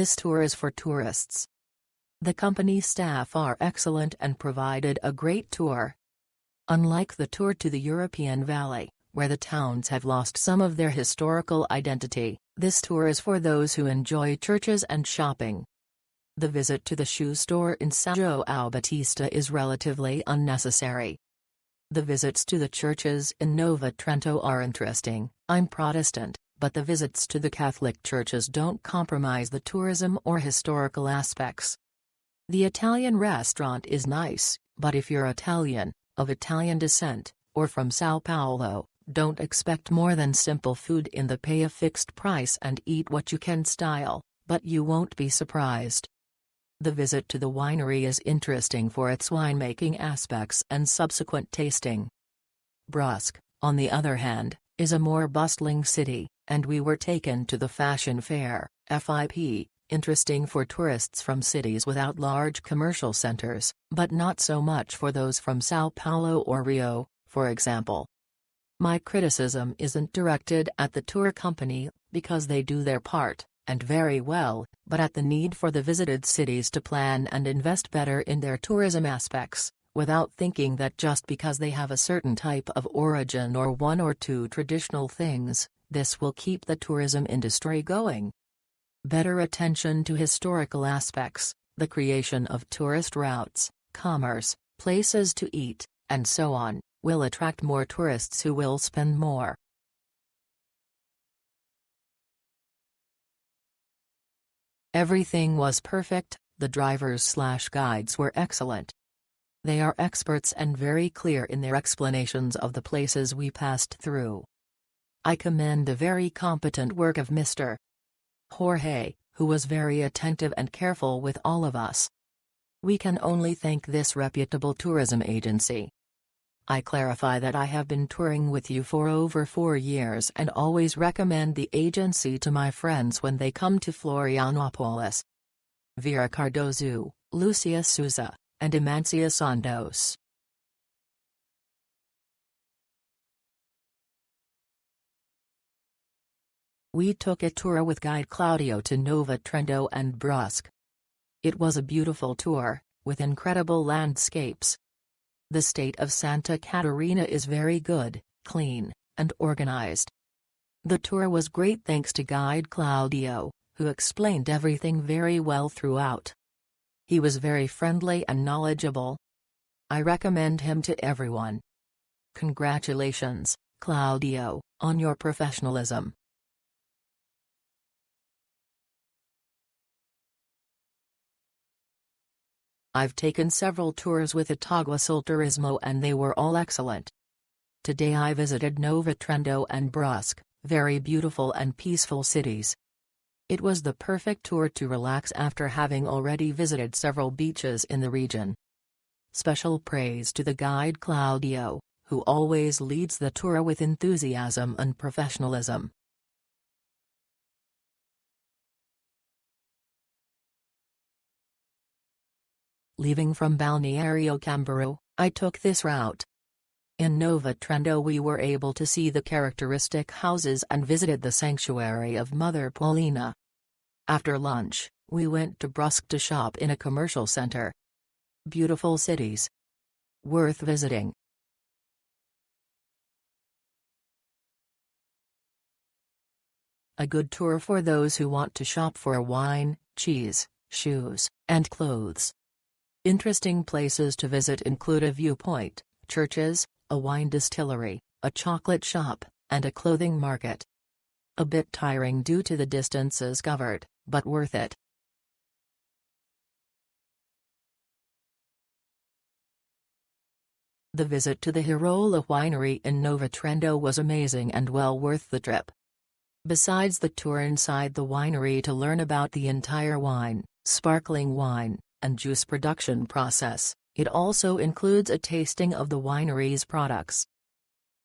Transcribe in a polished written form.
This tour is for tourists. The company staff are excellent and provided a great tour. Unlike the tour to the European Valley, where the towns have lost some of their historical identity, this tour is for those who enjoy churches and shopping. The visit to the shoe store in São João Batista is relatively unnecessary. The visits to the churches in Nova Trento are interesting. I'm Protestant, but the visits to the Catholic churches don't compromise the tourism or historical aspects. The Italian restaurant is nice, but if you're Italian, of Italian descent, or from São Paulo, don't expect more than simple food in the pay a fixed price and eat what you can style, but you won't be surprised. The visit to the winery is interesting for its winemaking aspects and subsequent tasting. Brusque, on the other hand, is a more bustling city, and we were taken to the fashion fair, FIP, interesting for tourists from cities without large commercial centers, but not so much for those from São Paulo or Rio, for example. My criticism isn't directed at the tour company, because they do their part, and very well, but at the need for the visited cities to plan and invest better in their tourism aspects, without thinking that just because they have a certain type of origin or one or two traditional things, this will keep the tourism industry going. Better attention to historical aspects, the creation of tourist routes, commerce, places to eat, and so on, will attract more tourists who will spend more. Everything was perfect, the drivers/guides were excellent. They are experts and very clear in their explanations of the places we passed through. I commend the very competent work of Mr. Jorge, who was very attentive and careful with all of us. We can only thank this reputable tourism agency. I clarify that I have been touring with you for over 4 years and always recommend the agency to my friends when they come to Florianopolis. Vera Cardozo, Lucia Souza, and Imancia Santos. We took a tour with guide Claudio to Nova Trento and Brusque. It was a beautiful tour, with incredible landscapes. The state of Santa Catarina is very good, clean, and organized. The tour was great thanks to guide Claudio, who explained everything very well throughout. He was very friendly and knowledgeable. I recommend him to everyone. Congratulations, Claudio, on your professionalism. I've taken several tours with Itagua Sul Turismo and they were all excellent. Today I visited Nova Trento and Brusque, very beautiful and peaceful cities. It was the perfect tour to relax after having already visited several beaches in the region. Special praise to the guide Claudio, who always leads the tour with enthusiasm and professionalism. Leaving from Balneario Camboriú, I took this route. In Nova Trento we were able to see the characteristic houses and visited the sanctuary of Mother Paulina. After lunch, we went to Brusque to shop in a commercial center. Beautiful cities. Worth visiting. A good tour for those who want to shop for wine, cheese, shoes, and clothes. Interesting places to visit include a viewpoint, churches, a wine distillery, a chocolate shop, and a clothing market. A bit tiring due to the distances covered, but worth it. The visit to the Girola winery in Nova Trento was amazing and well worth the trip. Besides the tour inside the winery to learn about the entire wine, sparkling wine, and juice production process, it also includes a tasting of the winery's products.